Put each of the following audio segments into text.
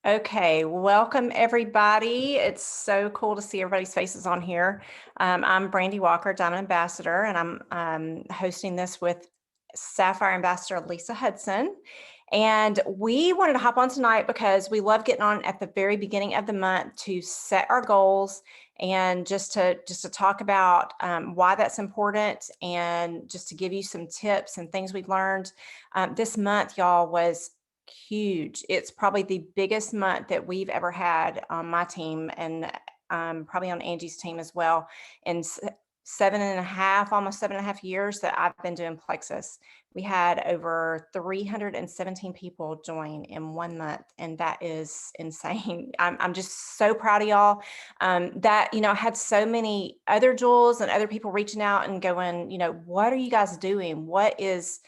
Okay, welcome everybody. It's so cool to see everybody's faces on here. I'm Brandy Walker, Diamond Ambassador, and I'm hosting this with Sapphire Ambassador Lisa Hudson. And we wanted to hop on tonight because we love getting on at the very beginning of the month to set our goals and just to talk about why that's important and just to give you some tips and things we've learned. This month, y'all, was huge. It's probably the biggest month that we've ever had on my team and probably on Angie's team as well. In 7.5, almost 7.5 years that I've been doing Plexus, we had over 317 people join in 1 month, and that is insane. I'm just so proud of y'all. That I had so many other jewels and other people reaching out and going, what are you guys doing? What is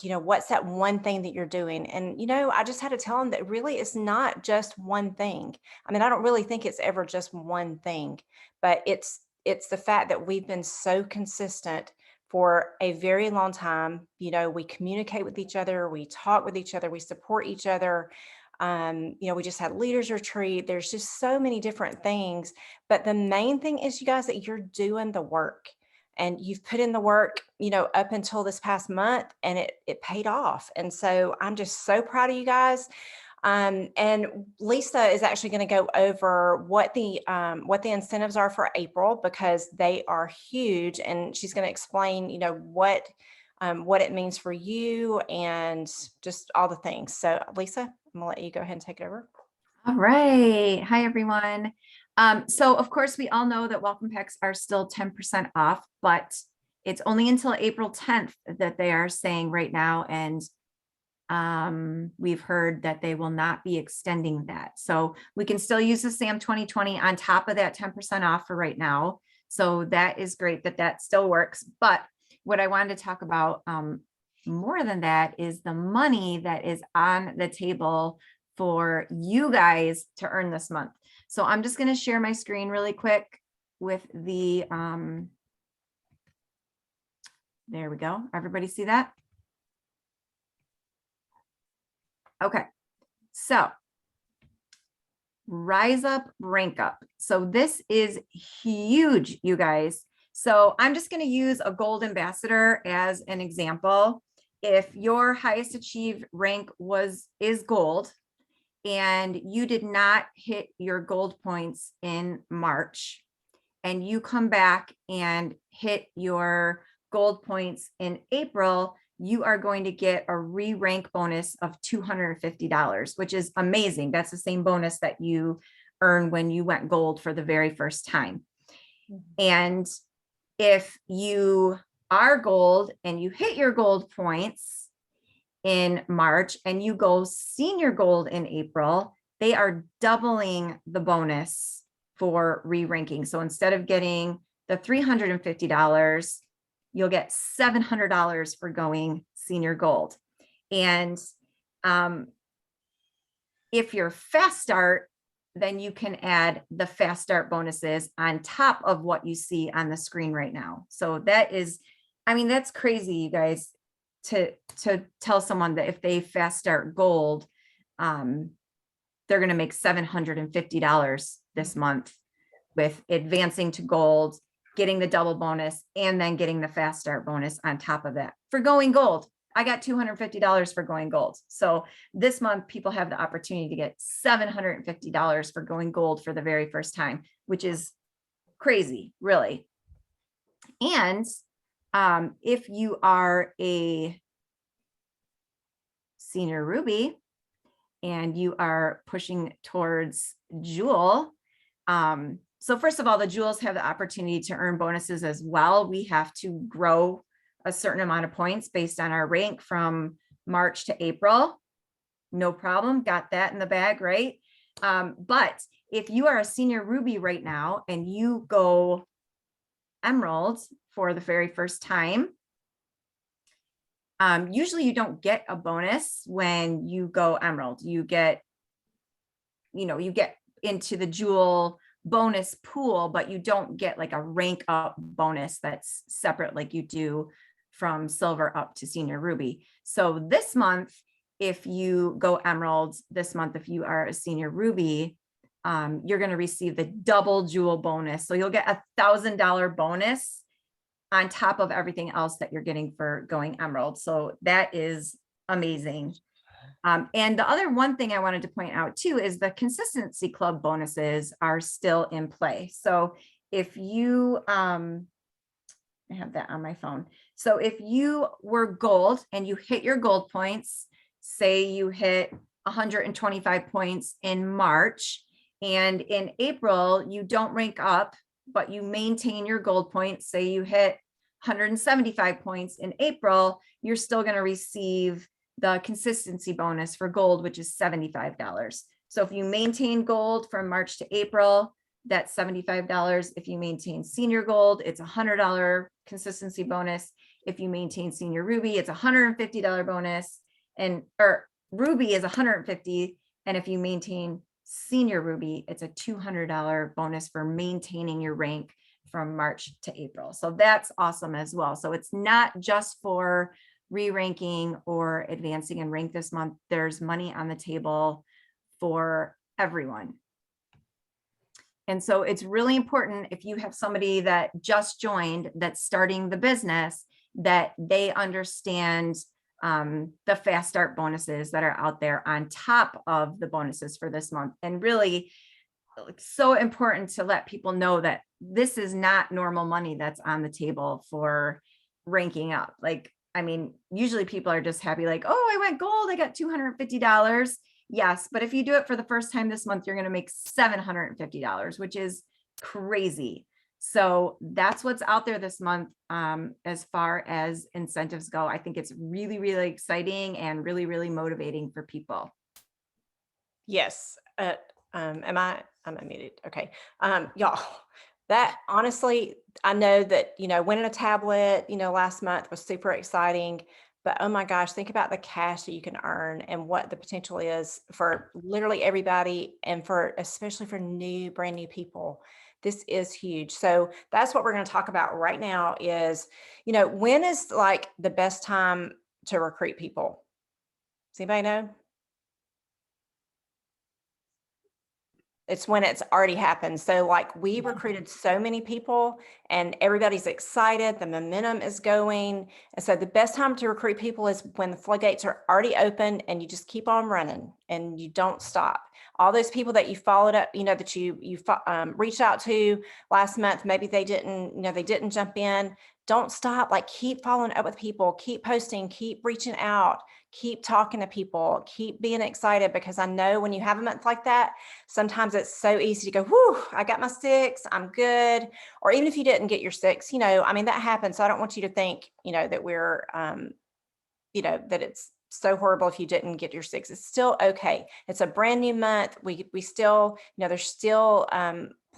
what's that one thing that you're doing? And, I just had to tell them that really it's not just one thing. I mean, I don't really think it's ever just one thing, but it's the fact that we've been so consistent for a very long time. We communicate with each other, we talk with each other, we support each other. We just had leaders retreat. There's just so many different things. But the main thing is, you guys, that you're doing the work. And you've put in the work, up until this past month, and it paid off. And so I'm just so proud of you guys. And Lisa is actually going to go over what the incentives are for April, because they are huge, and she's going to explain, what it means for you and just all the things. So Lisa, I'm gonna let you go ahead and take it over. All right. Hi, everyone. So of course, we all know that welcome packs are still 10% off, but it's only until April 10th that they are saying right now. And we've heard that they will not be extending that. So we can still use the SAM 2020 on top of that 10% off for right now. So that is great that still works. But what I wanted to talk about more than that is the money that is on the table for you guys to earn this month. So I'm just going to share my screen really quick with the, there we go. Everybody see that? Okay. So Rise Up, Rank Up. So this is huge, you guys. So I'm just going to use a gold ambassador as an example. If your highest achieved rank is gold, and you did not hit your gold points in March, and you come back and hit your gold points in April, you are going to get a re-rank bonus of $250, which is amazing. That's the same bonus that you earn when you went gold for the very first time. And if you are gold and you hit your gold points in March and you go senior gold in April, they are doubling the bonus for re-ranking. So instead of getting the $350, you'll get $700 for going senior gold. And if you're fast start, then you can add the fast start bonuses on top of what you see on the screen right now. So that is, I mean, that's crazy, you guys, to tell someone that if they fast start gold, they're going to make $750 this month with advancing to gold, getting the double bonus, and then getting the fast start bonus on top of that for going gold. I got $250 for going gold. So this month, people have the opportunity to get $750 for going gold for the very first time, which is crazy, really. And if you are a senior ruby and you are pushing towards jewel, so first of all, the jewels have the opportunity to earn bonuses as well. We have to grow a certain amount of points based on our rank from March to April. No problem. Got that in the bag, right? But if you are a senior ruby right now and you go emerald for the very first time, usually you don't get a bonus when you go emerald. You get into the jewel bonus pool, but you don't get like a rank up bonus that's separate like you do from silver up to senior ruby. So this month, if you go Emerald this month, if you are a senior Ruby, you're going to receive the double jewel bonus. So you'll get $1,000 bonus on top of everything else that you're getting for going Emerald. So that is amazing. And the other one thing I wanted to point out too is the Consistency Club bonuses are still in play. So if you, I have that on my phone. So if you were gold and you hit your gold points, say you hit 125 points in March, and in April, you don't rank up, but you maintain your gold points, say you hit 175 points in April, you're still going to receive the consistency bonus for gold, which is $75. So if you maintain gold from March to April, that's $75. If you maintain senior gold, it's $100 consistency bonus. If you maintain senior Ruby, it's $150 bonus, or Ruby is $150. And if you maintain senior Ruby, it's a $200 bonus for maintaining your rank from March to April. So that's awesome as well. So it's not just for re-ranking or advancing in rank this month. There's money on the table for everyone. And so it's really important, if you have somebody that just joined that's starting the business, that they understand the fast start bonuses that are out there on top of the bonuses for this month. And really, so important to let people know that this is not normal money that's on the table for ranking up. Like, I mean, usually people are just happy, like, oh, I went gold, I got $250. Yes, but if you do it for the first time this month, you're going to make $750, which is crazy. So that's what's out there this month as far as incentives go. I think it's really, really exciting and really, really motivating for people. Yes. I'm unmuted. Okay. Y'all, that honestly, I know that, winning a tablet, last month was super exciting, but oh my gosh, think about the cash that you can earn and what the potential is for literally everybody, and especially for brand new people. This is huge. So that's what we're going to talk about right now is, when is like the best time to recruit people? Does anybody know? It's when it's already happened. So like we recruited so many people and everybody's excited, the momentum is going. And so the best time to recruit people is when the floodgates are already open and you just keep on running and you don't stop. All those people that you followed up, that you reached out to last month, maybe they didn't jump in. Don't stop, like keep following up with people, keep posting, keep reaching out, keep talking to people, keep being excited, because I know when you have a month like that, sometimes it's so easy to go, whoo, I got my 6, I'm good. Or even if you didn't get your 6, that happens. So I don't want you to think, that we're, that it's so horrible if you didn't get your 6. It's still okay. It's a brand new month. We still, there's still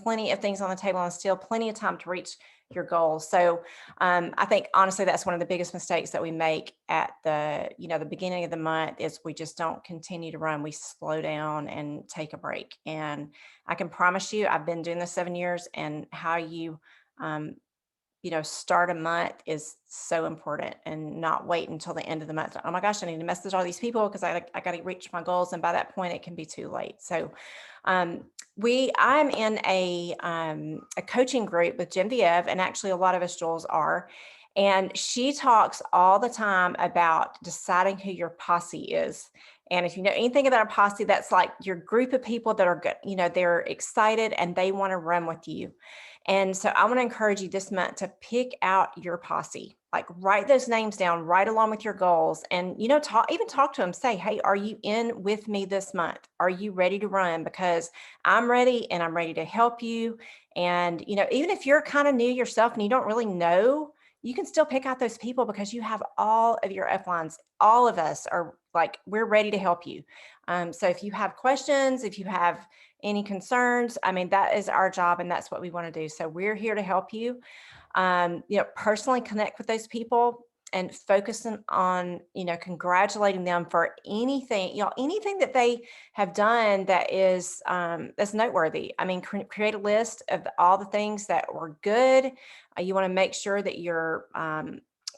plenty of things on the table and still plenty of time to reach your goals. So I think honestly, that's one of the biggest mistakes that we make at the beginning of the month is we just don't continue to run. We slow down and take a break. And I can promise you, I've been doing this 7 years, and how you, start a month is so important, and not wait until the end of the month. Oh my gosh, I need to message all these people because I got to reach my goals. And by that point, it can be too late. So I'm in a coaching group with Genevieve, and actually a lot of us Jules are, and she talks all the time about deciding who your posse is. And if you know anything about a posse, that's like your group of people that are good, they're excited and they want to run with you. And so I want to encourage you this month to pick out your posse, like write those names down, right along with your goals, and, talk to them, say, hey, are you in with me this month? Are you ready to run? Because I'm ready, and I'm ready to help you. And, even if you're kind of new yourself and you don't really know, you can still pick out those people because you have all of your uplines. All of us are like, we're ready to help you. So if you have questions, if you have any concerns, that is our job, and that's what we want to do. So we're here to help you, personally connect with those people and focusing on, congratulating them for anything, anything that they have done that is, that's noteworthy. Create a list of all the things that were good. You want to make sure that you're,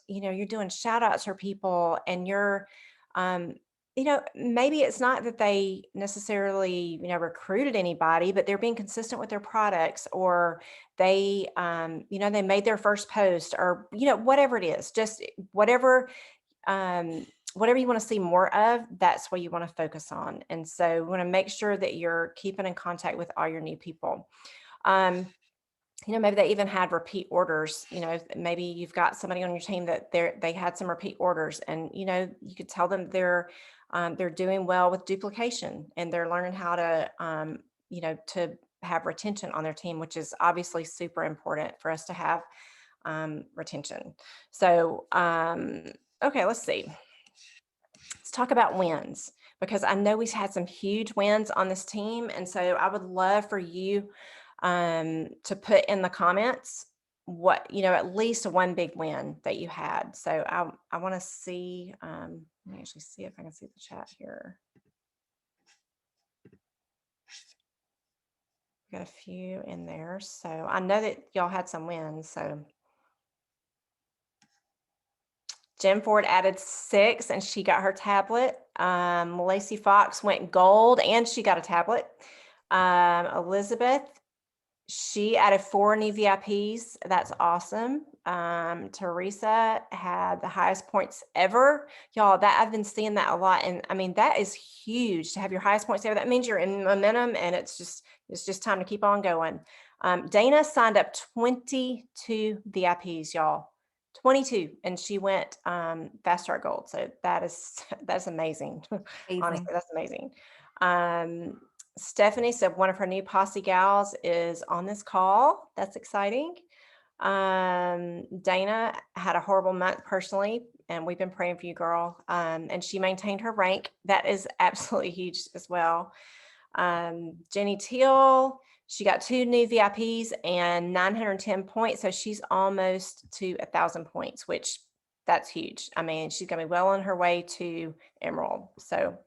you're doing shout outs for people, and you're, maybe it's not that they necessarily, recruited anybody, but they're being consistent with their products, or they, they made their first post, or, whatever it is, just whatever, whatever you want to see more of, that's what you want to focus on. And so we want to make sure that you're keeping in contact with all your new people. Maybe they even had repeat orders. Maybe you've got somebody on your team that they had some repeat orders, and, you could tell them they're doing well with duplication, and they're learning how to, to have retention on their team, which is obviously super important for us to have retention. So, okay, let's see. Let's talk about wins, because I know we've had some huge wins on this team. And so I would love for you to put in the comments what, at least one big win that you had. So I want to see, let me actually see if I can see the chat here. We got a few in there. So I know that y'all had some wins. So Jen Ford added 6 and she got her tablet. Lacey Fox went gold and she got a tablet. Elizabeth, she added 4 new VIPs. That's awesome. Teresa had the highest points ever. Y'all, that I've been seeing that a lot. And I mean, that is huge to have your highest points ever. That means you're in momentum, and it's just time to keep on going. Dana signed up 22 VIPs, y'all. 22, and she went Fast Start Gold. So that's amazing. Honestly, that's amazing. Stephanie said one of her new posse gals is on this call. That's exciting. Dana had a horrible month personally, and we've been praying for you, girl. And she maintained her rank. That is absolutely huge as well. Jenny Teal, she got 2 new VIPs and 910 points. So she's almost to 1,000 points, which that's huge. I mean, she's gonna be well on her way to Emerald. So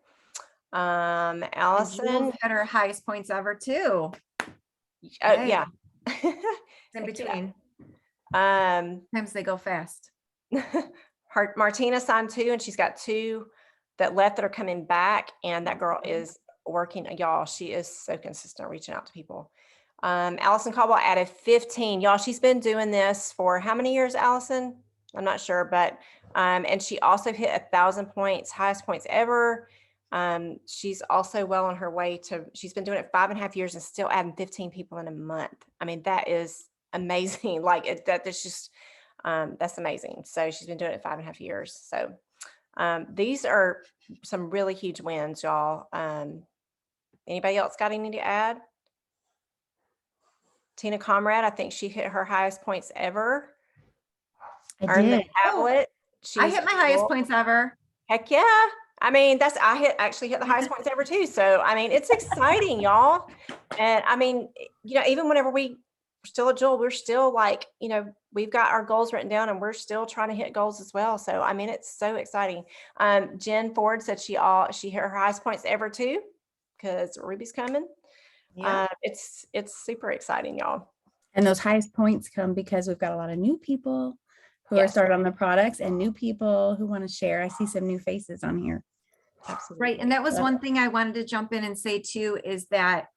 Allison had her highest points ever too. Yeah. In between. Sometimes they go fast. Martina signed 2, and she's got 2 that left that are coming back, and that girl is working, y'all. She is so consistent reaching out to people. Allison Caldwell added 15. Y'all, she's been doing this for how many years, Allison? I'm not sure, but and she also hit 1,000 points, highest points ever. She's also well on her way to, she's been doing it 5.5 years and still adding 15 people in a month. I mean, that is amazing. Like that's just, that's amazing. So she's been doing it 5.5 years. So these are some really huge wins, y'all. Anybody else got anything to add? Tina Comrade, I think she hit her highest points ever. I did. The tablet. I hit my highest points ever. Heck yeah. I mean, actually hit the highest points ever too. So, I mean, it's exciting, y'all. And I mean, even whenever we're still at Jewel, we're still like, we've got our goals written down, and we're still trying to hit goals as well. So, I mean, it's so exciting. Jen Ford said she hit her highest points ever too, because Ruby's coming. Yeah. It's super exciting, y'all. And those highest points come because we've got a lot of new people who are started on the products, and new people who want to share. I see some new faces on here. Absolutely. Right. And that was one thing I wanted to jump in and say too, is that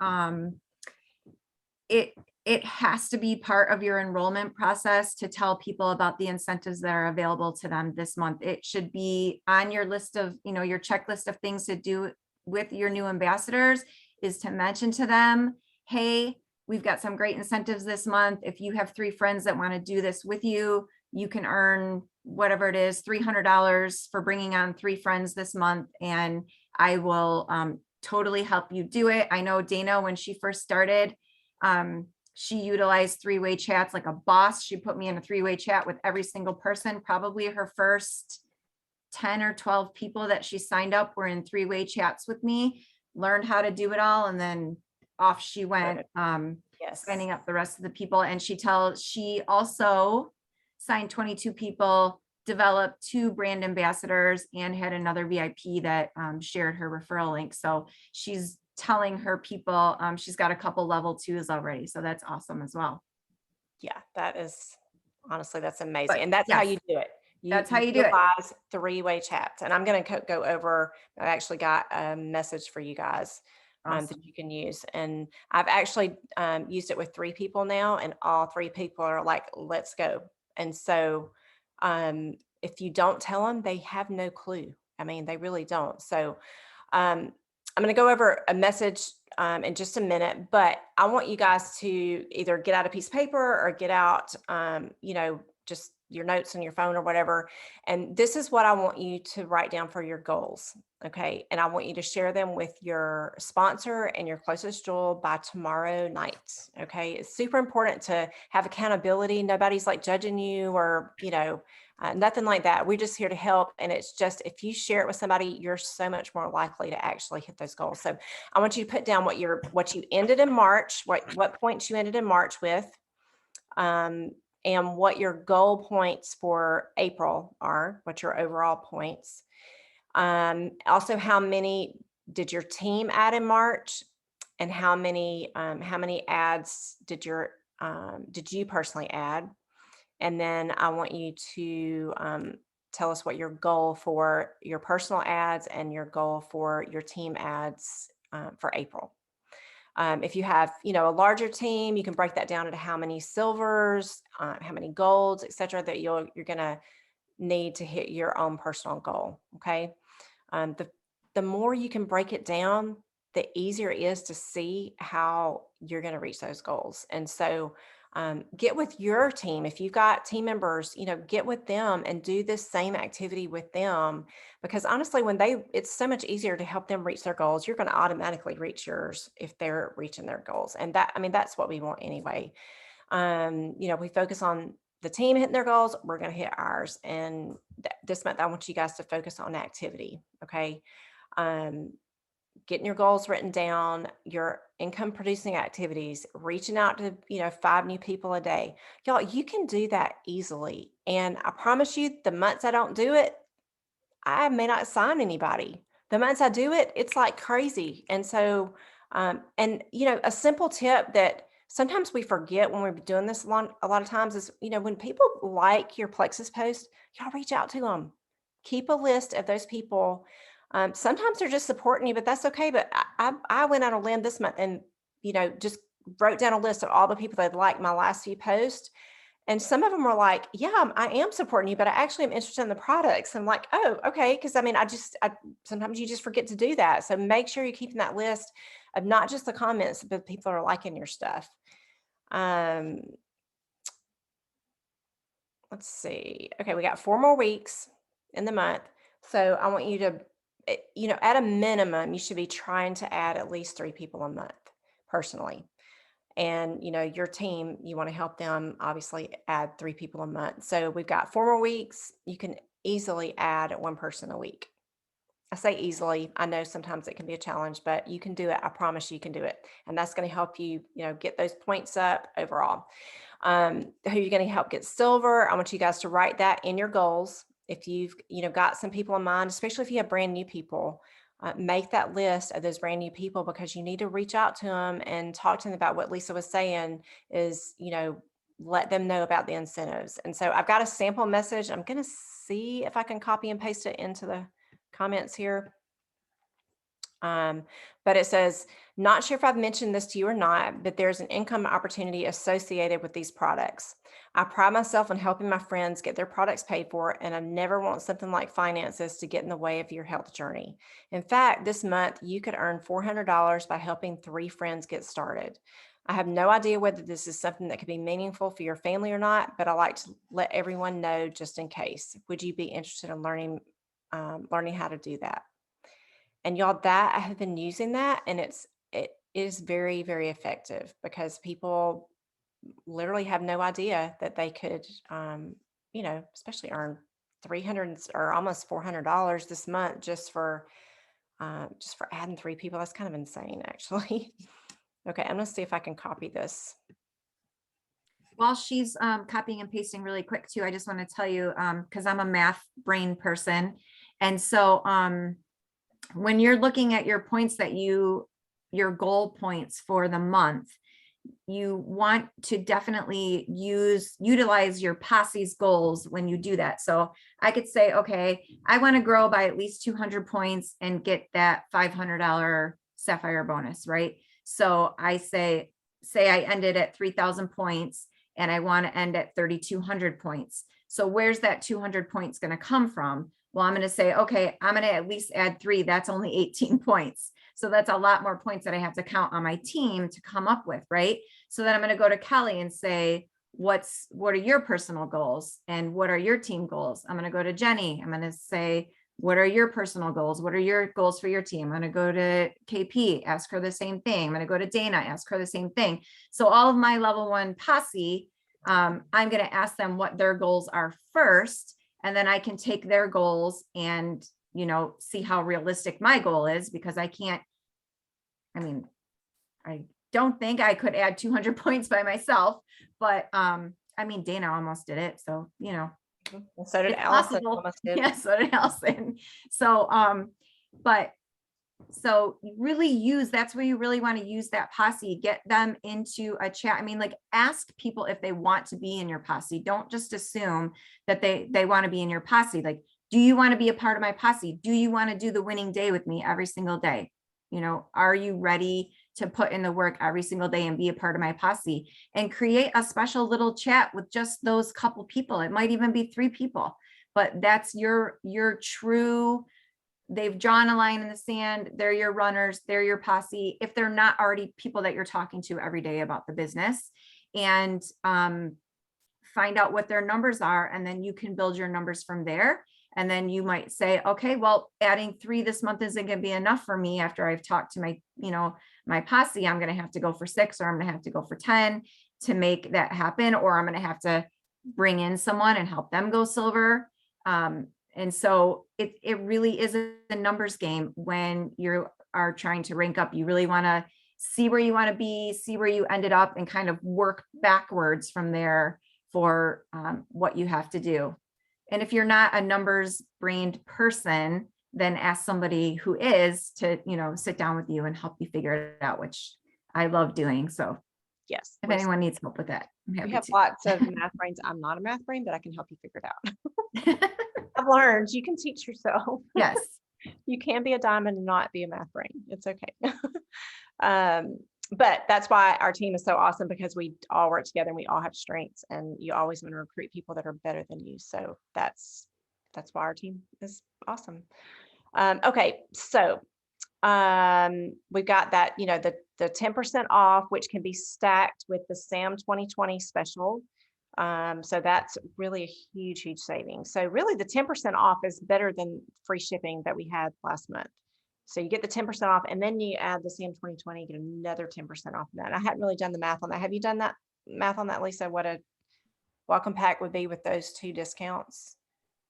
it has to be part of your enrollment process to tell people about the incentives that are available to them this month. It should be on your list of, your checklist of things to do with your new ambassadors, is to mention to them, hey, we've got some great incentives this month. If you have 3 friends that want to do this with you, you can earn whatever it is, $300 for bringing on 3 friends this month. And I will totally help you do it. I know Dana, when she first started, she utilized 3-way chats like a boss. She put me in a 3-way chat with every single person. Probably her first 10 or 12 people that she signed up were in 3-way chats with me, learned how to do it all. And then off she went, signing up the rest of the people. And she also signed 22 people, developed 2 brand ambassadors, and had another VIP that shared her referral link. So she's telling her people, she's got a couple level 2s already. So that's awesome as well. Yeah, that is, honestly, that's amazing. And that's how you do it. That's how you do it. utilize three-way chats. And I'm going to go over, I actually got a message for you guys Awesome. that you can use. And I've actually used it with 3 people now, and all 3 people are like, let's go. And so if you don't tell them, they have no clue. I mean, they really don't. So I'm going to go over a message in just a minute, but I want you guys to either get out a piece of paper or get out, just your notes on your phone or whatever. And this is what I want you to write down for your goals. Okay. And I want you to share them with your sponsor and your closest jewel by tomorrow night. Okay. It's super important to have accountability. Nobody's like judging you or, nothing like that. We're just here to help. And it's just, if you share it with somebody, you're so much more likely to actually hit those goals. So I want you to put down what you ended in March, what points you ended in March with, and what your goal points for April are, what your overall points. Also, how many did your team add in March, and how many ads did you personally add? And then I want you to tell us what your goal for your personal ads and your goal for your team ads for April. If you have, a larger team, you can break that down into how many silvers, how many golds, et cetera, that you're going to need to hit your own personal goal. Okay. The more you can break it down, the easier it is to see how you're going to reach those goals. And so get with your team. If you've got team members, get with them and do this same activity with them, because honestly, it's so much easier to help them reach their goals. You're going to automatically reach yours if they're reaching their goals. And that's what we want anyway. We focus on the team hitting their goals, we're going to hit ours. And this month, I want you guys to focus on activity. Okay. Getting your goals written down, your income producing activities, reaching out to, 5 new people a day. Y'all, you can do that easily. And I promise you, the months I don't do it, I may not sign anybody. The months I do it, it's like crazy. And so, a simple tip that sometimes we forget when we're doing this a lot of times is, when people like your Plexus post, y'all reach out to them. Keep a list of those people. Sometimes they're just supporting you, but that's okay. But I went on a limb this month and, just wrote down a list of all the people that liked my last few posts. And some of them were like, yeah, I am supporting you, but I actually am interested in the products. I'm like, oh, okay. Cause sometimes you just forget to do that. So make sure you're keeping that list of not just the comments, but people are liking your stuff. Let's see. Okay. We got 4 more weeks in the month. So I want you to, at a minimum, you should be trying to add at least 3 people a month personally. And, your team, you want to help them obviously add 3 people a month. So we've got 4 more weeks. You can easily add 1 person a week. I say easily. I know sometimes it can be a challenge, but you can do it. I promise you can do it. And that's going to help you, get those points up overall. Who you're going to help get silver. I want you guys to write that in your goals. If you've, got some people in mind, especially if you have brand new people, make that list of those brand new people, because you need to reach out to them and talk to them about what Lisa was saying is, let them know about the incentives. And so I've got a sample message. I'm going to see if I can copy and paste it into the comments here. But it says, not sure if I've mentioned this to you or not, but there's an income opportunity associated with these products. I pride myself on helping my friends get their products paid for, and I never want something like finances to get in the way of your health journey. In fact, this month you could earn $400 by helping 3 friends get started. I have no idea whether this is something that could be meaningful for your family or not, but I like to let everyone know just in case. Would you be interested in learning how to do that? And y'all, that I have been using that, and it is very, very effective, because people literally have no idea that they could, especially earn $300 or almost $400 this month just for adding 3 people. That's kind of insane, actually. Okay, I'm gonna see if I can copy this. While she's copying and pasting really quick too, I just want to tell you, because I'm a math brain person, and so when you're looking at your points your goal points for the month, you want to definitely utilize your posse's goals when you do that. So I could say, okay, I want to grow by at least 200 points and get that $500 Sapphire bonus, right? So I say I ended at 3,000 points and I want to end at 3,200 points. So where's that 200 points going to come from? Well, I'm going to say, okay, I'm going to at least add 3. That's only 18 points. So that's a lot more points that I have to count on my team to come up with, right? So then I'm going to go to Kelly and say, what are your personal goals and what are your team goals? I'm going to go to Jenny. I'm going to say, what are your personal goals? What are your goals for your team? I'm going to go to KP, ask her the same thing. I'm going to go to Dana, ask her the same thing. So all of my level 1 posse, I'm going to ask them what their goals are first, and then I can take their goals and, you know, see how realistic my goal is, because I don't think I could add 200 points by myself, but I mean, Dana almost did it. So, you know, And so did it's Allison. possible. Almost did. Yeah, so did Allison. So, so you really that's where you really want to use that posse, get them into a chat. I mean, like, ask people if they want to be in your posse. Don't just assume that they want to be in your posse. Like, do you want to be a part of my posse? Do you want to do the winning day with me every single day? You know, are you ready to put in the work every single day and be a part of my posse? And create a special little chat with just those couple people. It might even be 3 people, but that's your true. They've drawn a line in the sand. They're your runners. They're your posse. If they're not already people that you're talking to every day about the business, and find out what their numbers are. And then you can build your numbers from there. And then you might say, okay, well, adding 3 this month isn't going to be enough for me. After I've talked to my, you know, my posse, I'm going to have to go for 6, or I'm going to have to go for 10 to make that happen. Or I'm going to have to bring in someone and help them go silver. And so it really is a numbers game when you are trying to rank up. You really want to see where you want to be, see where you ended up, and kind of work backwards from there for what you have to do. And if you're not a numbers brained person, then ask somebody who is to, you know, sit down with you and help you figure it out, which I love doing. So Yes. if anyone needs help with that, I'm We happy have to. lots of math brains. I'm not a math brain, but I can help you figure it out. I've learned you can teach yourself. Yes. You can be a diamond and not be a math brain. It's okay. But that's why our team is so awesome, because we all work together and we all have strengths, and you always want to recruit people that are better than you. So that's why our team is awesome. Okay, so we've got that, you know, the 10% off, which can be stacked with the SAM 2020 special. So that's really a huge savings. So really the 10% off is better than free shipping that we had last month. So you get the 10% off, and then you add the SAM 2020, you get another 10% off of that. I hadn't really done the math on that. Have you done that math on that, Lisa? What a welcome pack would be with those 2 discounts?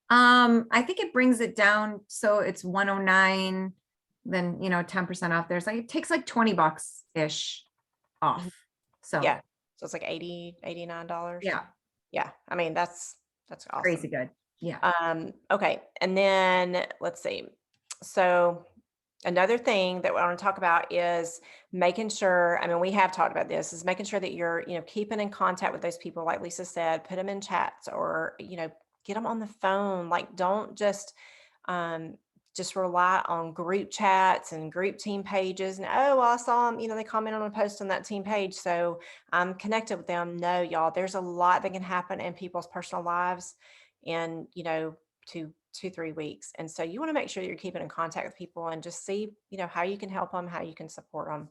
I think it brings it down. So it's 109, then, you know, 10% off. There's like, it takes like $20-ish off. So Yeah. So it's like $89. yeah, Yeah. I mean, that's awesome. crazy good. Yeah. Okay. And then let's see. So another thing that I want to talk about is making sure, I mean, we have talked about this, is making sure that you're, you know, keeping in contact with those people. Like Lisa said, put them in chats, or, you know, get them on the phone. Like, don't just rely on group chats and group team pages. And, oh, well, I saw them, you know, they commented on a post on that team page, so I'm connected with them. No, y'all, there's a lot that can happen in people's personal lives in, you know, 2-3 weeks. And so you want to make sure that you're keeping in contact with people and just see, you know, how you can help them, how you can support them.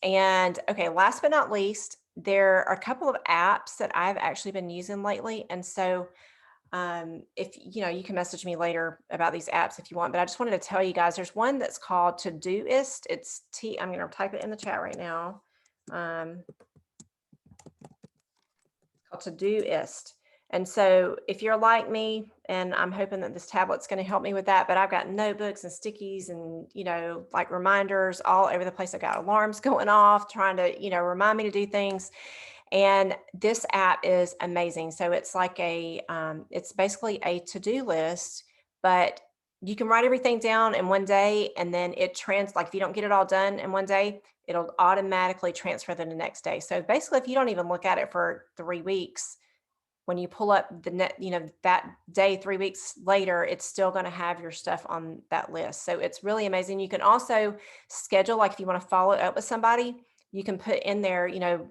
And okay, last but not least, there are a couple of apps that I've actually been using lately. And so if you know, you can message me later about these apps if you want, but I just wanted to tell you guys, there's one that's called Todoist. It's I'm going to type it in the chat right now. Called Todoist. And so if you're like me, and I'm hoping that this tablet's going to help me with that, but I've got notebooks and stickies and, you know, like reminders all over the place. I've got alarms going off, trying to, you know, remind me to do things. And this app is amazing. So it's like it's basically a to-do list, but you can write everything down in one day, and then like if you don't get it all done in one day, it'll automatically transfer to the next day. So basically, if you don't even look at it for 3 weeks, when you pull up the net, that day, 3 weeks later, it's still going to have your stuff on that list. So it's really amazing. You can also schedule, like if you want to follow up with somebody, you can put in there, in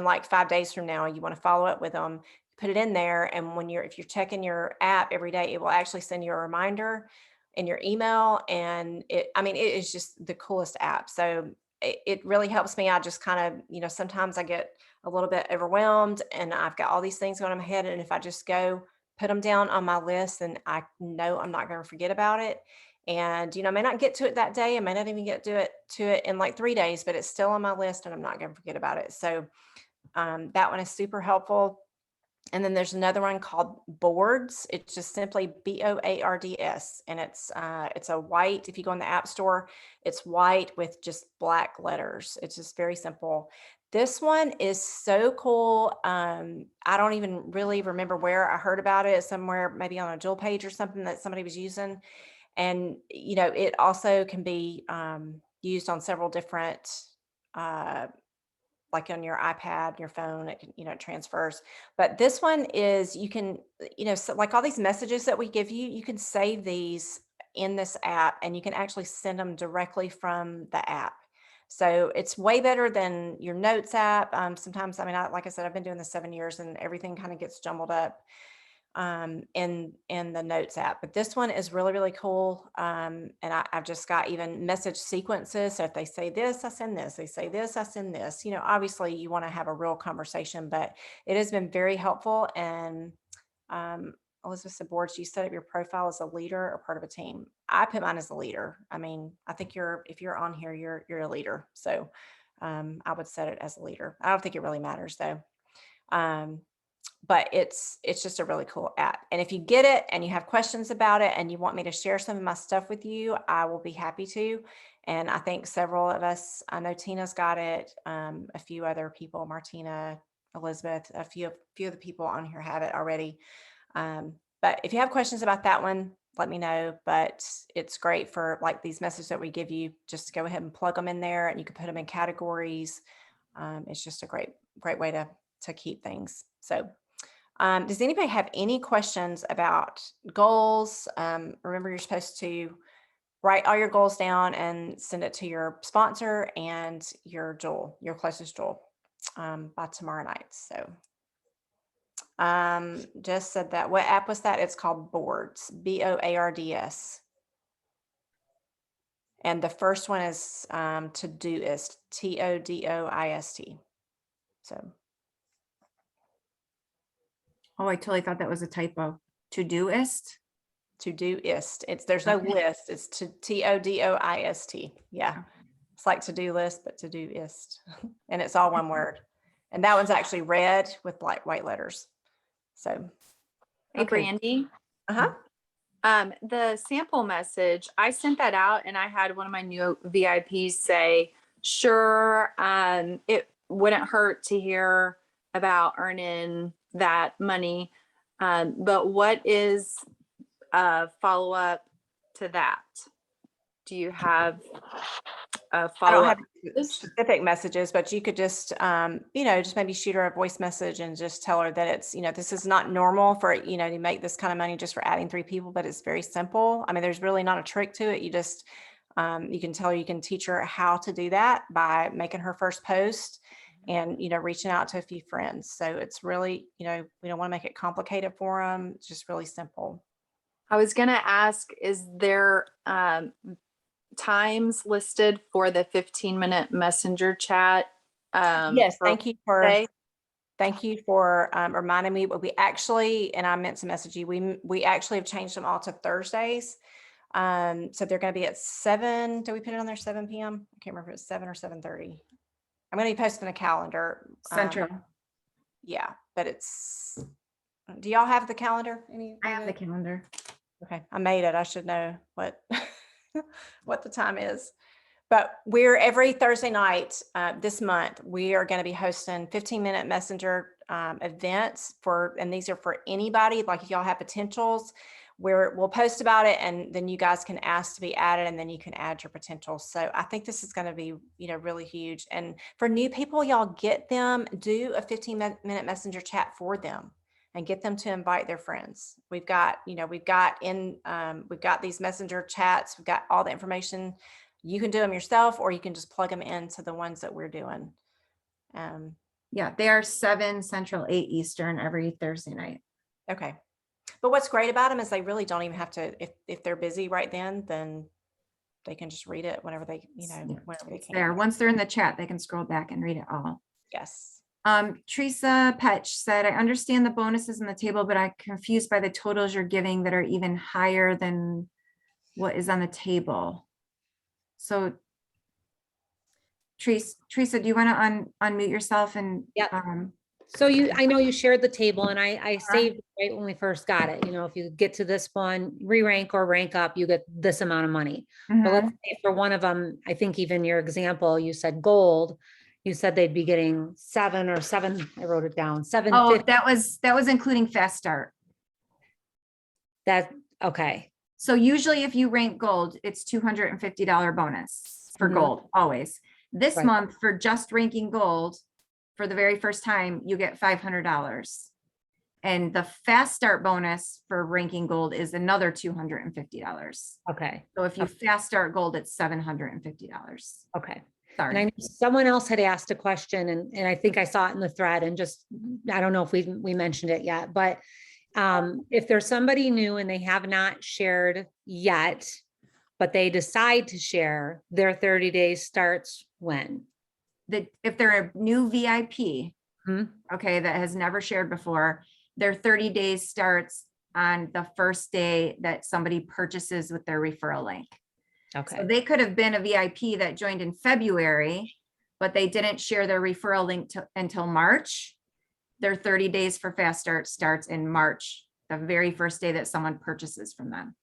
like 5 days from now, you want to follow up with them, put it in there. And if you're checking your app every day, it will actually send you a reminder in your email. And it is just the coolest app. So it really helps me. I just kind of, sometimes I get a little bit overwhelmed and I've got all these things going in my head. And if I just go put them down on my list, then I know I'm not going to forget about it. And, I may not get to it that day. I may not even get to it in like 3 days, but it's still on my list and I'm not going to forget about it. So that one is super helpful. And then there's another one called Boards. It's just simply Boards. And it's a white, if you go in the App Store, it's white with just black letters. It's just very simple. This one is so cool. I don't even really remember where I heard about it, somewhere maybe on a Jewel page or something that somebody was using. And, it also can be used on several different, like on your iPad, your phone, it can, it transfers. But this one is, you can, so like all these messages that we give you, you can save these in this app and you can actually send them directly from the app. So it's way better than your notes app. Sometimes, like I said, I've been doing this 7 years and everything kind of gets jumbled up in the notes app, but this one is really, really cool. And I've just got even message sequences. So if they say this, I send this, they say this, I send this, obviously you want to have a real conversation, but it has been very helpful. And Elizabeth said, Boards, you set up your profile as a leader or part of a team. I put mine as a leader. I think if you're on here, you're a leader. So I would set it as a leader. I don't think it really matters though. But it's just a really cool app. And if you get it and you have questions about it and you want me to share some of my stuff with you, I will be happy to. And I think several of us, I know Tina's got it, a few other people, Martina, Elizabeth, a few of the people on here have it already. But if you have questions about that one, let me know. But it's great for like these messages that we give you, just go ahead and plug them in there and you can put them in categories. It's just a great way to keep things. So does anybody have any questions about goals? Remember, you're supposed to write all your goals down and send it to your sponsor and your closest Jewel, by tomorrow night. So just said that. What app was that? It's called Boards, Boards. And the first one is Todoist, Todoist. So. Oh, I totally thought that was a typo. Todoist? Todoist. There's no list. It's Todoist. Yeah. It's like to-do list, but Todoist. And it's all one word. And that one's actually red with like white letters. So. Hey, Okay. Brandy. The sample message, I sent that out and I had one of my new VIPs say, sure, it wouldn't hurt to hear about earning that money. But what is a follow-up to that? Do you have a I don't follow-up? have specific messages, but you could just, just maybe shoot her a voice message and just tell her that it's, this is not normal for, to make this kind of money just for adding 3 people, but it's very simple. There's really not a trick to it. You just, you can tell her, you can teach her how to do that by making her first post and, reaching out to a few friends. So it's really, we don't want to make it complicated for them. It's just really simple. I was going to ask, is there times listed for the 15-minute messenger chat? Yes, thank you for reminding me. But we actually, and I meant to message you, we actually have changed them all to Thursdays. So they're going to be at 7. Do we put it on there 7 p.m.? I can't remember if it was 7 or 7:30. I'm going to be posting a calendar. Central. Yeah, but do y'all have the calendar? I have the calendar. Okay, I made it. I should know what what the time is. But we're every Thursday night this month, we are going to be hosting 15-minute messenger events and these are for anybody, like if y'all have potentials, where we'll post about it and then you guys can ask to be added and then you can add your potentials. So I think this is going to be, really huge. And for new people, y'all get them, do a 15-minute messenger chat for them and get them to invite their friends. We've got these messenger chats. We've got all the information. You can do them yourself, or you can just plug them into the ones that we're doing. Yeah, they are 7 Central, 8 Eastern every Thursday night. Okay. But what's great about them is they really don't even have to, if they're busy right then they can just read it whenever they, whenever they can. There, once they're in the chat, they can scroll back and read it all. Yes. Teresa Petch said, I understand the bonuses in the table, but I'm confused by the totals you're giving that are even higher than what is on the table. So Teresa, do you want to unmute yourself and Yep. So I know you shared the table and I Uh-huh. saved it right when we first got it. If you get to this one, re-rank or rank up, you get this amount of money. But let's say for one of them, I think even your example, you said gold, you said they'd be getting 7 or 7. I wrote it down. 750. Oh, that was including Fast Start. Okay. So usually if you rank gold, it's $250 bonus for Mhm. gold, always. This Right. month for just ranking gold, for the very first time, you get $500. And the Fast Start bonus for ranking gold is another $250. Okay. So if you Fast Start gold, it's $750. Okay. And I Sorry. know someone else had asked a question and I think I saw it in the thread and just, I don't know if we mentioned it yet, but if there's somebody new and they have not shared yet, but they decide to share, their 30 days starts when? If they're a new VIP, Hmm? okay, that has never shared before, their 30 days starts on the first day that somebody purchases with their referral link. So Okay. they could have been a VIP that joined in February, but they didn't share their referral link until March. Their 30 days for Fast Start starts in March, the very first day that someone purchases from them.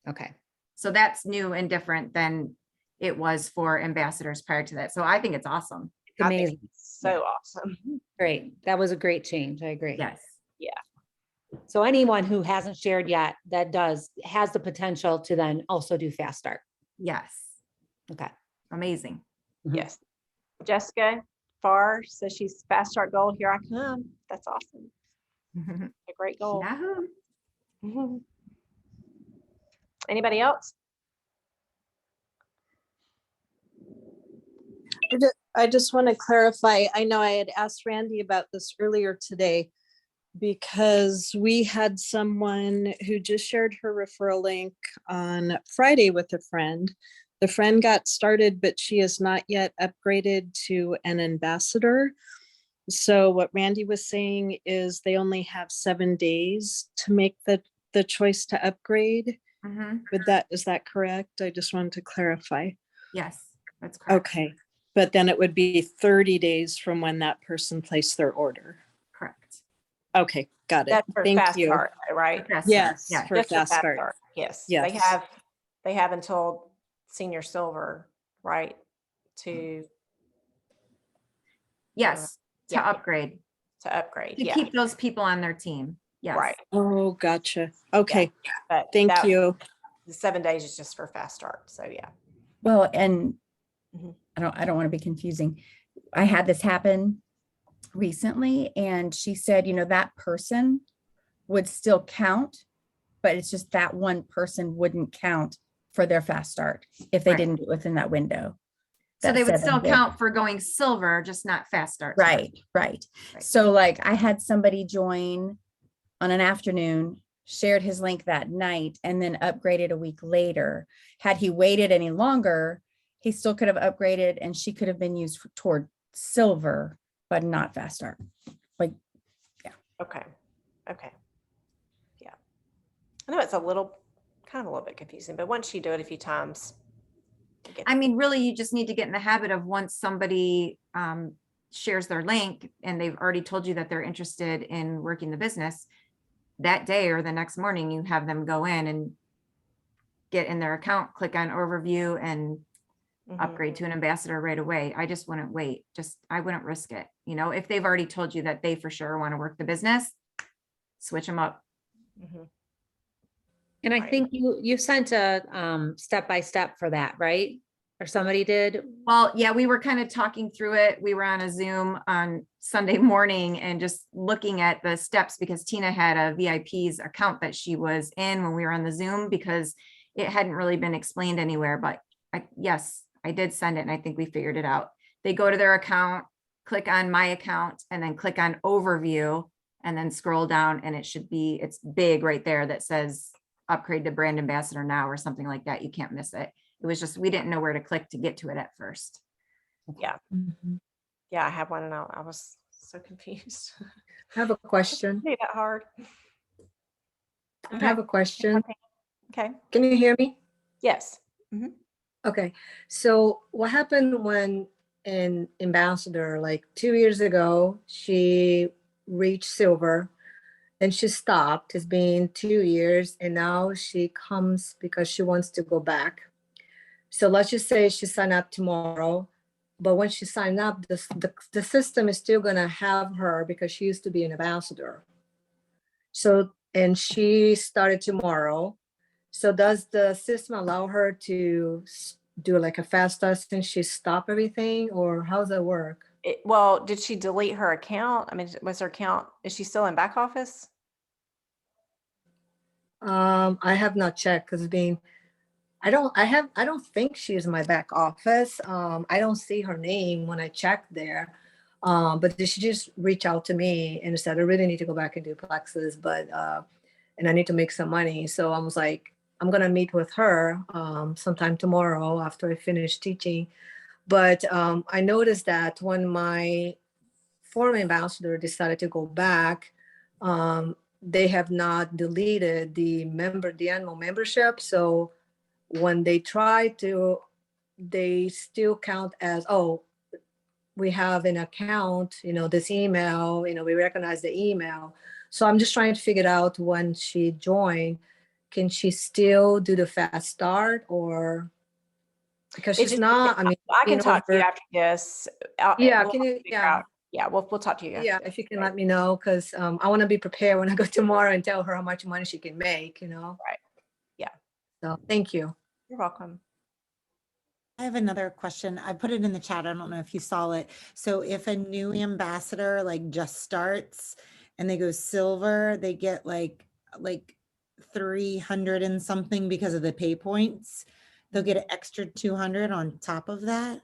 Okay. So that's new and different than it was for ambassadors prior to that. So I think it's awesome. It's I think amazing. it's so awesome. Great. That was a great change. I agree. Yes. So anyone who hasn't shared yet that has the potential to then also do Fast Start. Yes. Okay. Amazing. Mhm. Yes. Jessica Farr says she's Fast Start gold. Here I come. That's awesome. A great goal. Yahoo. Mhm. Anybody else? I just want to clarify, I know I had asked Randy about this earlier today because we had someone who just shared her referral link on Friday with a friend. The friend got started, but she is not yet upgraded to an ambassador. So what Randy was saying is they only have 7 days to make the choice to upgrade. Mhm. Is that correct? I just wanted to clarify. Yes, that's correct. Okay, but then it would be 30 days from when that person placed their order. Correct. Okay, got it. That's for Thank Fast you. Start, right? For Fast Start, Yes, yeah. for Just Fast Start. Yes. Yes. They have until senior silver, right? To Yes, to Yeah. upgrade, upgrade. to Yeah. keep those people on their team. Yes. Right. Oh, gotcha. Okay, But thank you. The 7 days is just for Fast Start. So yeah. Well, and Mhm. I don't want to be confusing. I had this happen recently and she said, that person would still count, but it's just that one person wouldn't count for their Fast Start if they Right. didn't do it within that window. So that they would 7 still day. count for going silver, just not Fast Start. Right. Right. So like I had somebody join on an afternoon, shared his link that night, and then upgraded a week later. Had he waited any longer, he still could have upgraded and she could have been used toward silver, but not Fast Start. Okay. Okay. Yeah. I know it's kind of a little bit confusing, but once you do it a few times, you get I mean, really, you just need to get in the habit of once somebody shares their link and they've already told you that they're interested in working the business, that day or the next morning, you have them go in and get in their account, click on overview and Mhm. upgrade to an ambassador right away. I just wouldn't wait. I wouldn't risk it. You know, if they've already told you that they for sure want to work the business, switch them up. Mhm. And I Right. think you sent a step-by-step for that, right? Or somebody did? Well, yeah, we were kind of talking through it. We were on a Zoom on Sunday morning and just looking at the steps because Tina had a VIP's account that she was in when we were on the Zoom because it hadn't really been explained anywhere, but yes, I did send it and I think we figured it out. They go to their account, click on my account and then click on overview and then scroll down and it's big right there that says upgrade to brand ambassador now or something like that. You can't miss it. It was just, we didn't know where to click to get to it at first. Yeah, Mhm. yeah, I have one and I was so confused. I have a question. Made that hard. I have a question. Okay, Can you hear me? yes. Okay, so what happened when an ambassador, like 2 years ago, she reached silver and she stopped. It's been 2 years and now she comes because she wants to go back. So let's just say she signed up tomorrow, but when she signed up, the system is still gonna have her because she used to be an ambassador. So, and she started tomorrow. So does the system allow her to do like a fast start since she stopped everything, or how does that work? Well, did she delete her account? I mean, was her account, is she still in back office? I have not checked because being, I don't think she's in my back office. I don't see her name when I check there. But did she just reach out to me and said, I really need to go back and do Plexus, but, and I need to make some money. So I was like, I'm gonna meet with her sometime tomorrow after I finish teaching. But I noticed that when my former ambassador decided to go back, they have not deleted the annual membership. So when they try to, they still count as, oh, we have an account, this email, we recognize the email. So I'm just trying to figure out when she joined, can she still do the fast start or? Because It she's just- not, I mean. I can being talk to you over- after this. Yeah, We'll can you, figure yeah. out- Yeah, we'll talk to you. Yeah, after if you this, can right? let me know, because I want to be prepared when I go tomorrow and tell her how much money she can make. Right. Yeah. So thank you. You're welcome. I have another question. I put it in the chat. I don't know if you saw it. So if a new ambassador like just starts and they go silver, they get like 300 and something because of the pay points. They'll get an extra 200 on top of that.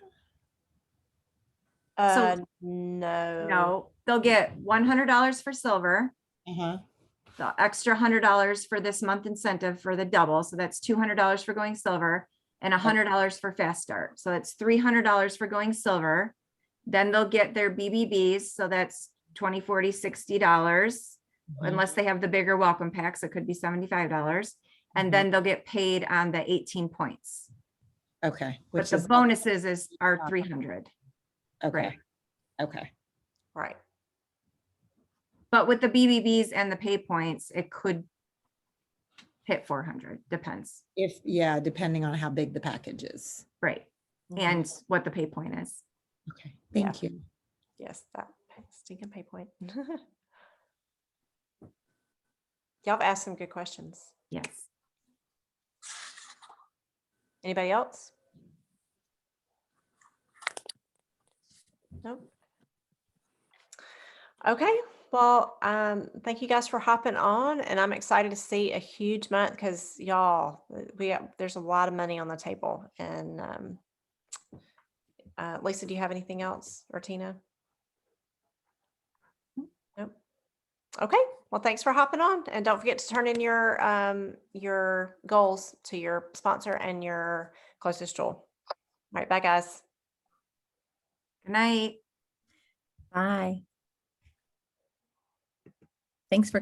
No. No, they'll get $100 for silver, Uh-huh. the extra $100 for this month incentive for the double. So that's $200 for going silver and $100 for fast start. So that's $300 for going silver. Then they'll get their BBBs. So that's $20, $40, $60, unless they have the bigger welcome packs. It could be $75. And then they'll get paid on the 18 points. Okay. But Which the is bonuses are 300. okay. Okay. Right. But with the BBBs and the pay points, it could hit 400, depends. Yeah, depending on how big the package is. Right. Mhm. And what the pay point is. Okay. Thank you. Yes, that stinking pay point. Y'all have asked some good questions. Yes. Anybody else? Nope. Okay, well, thank you guys for hopping on, and I'm excited to see a huge month because y'all, there's a lot of money on the table. And Lisa, do you have anything else, or Tina? Nope. Okay, well, thanks for hopping on, and don't forget to turn in your goals to your sponsor and your closest jewel. All right, bye, guys. Good night. Bye. Thanks for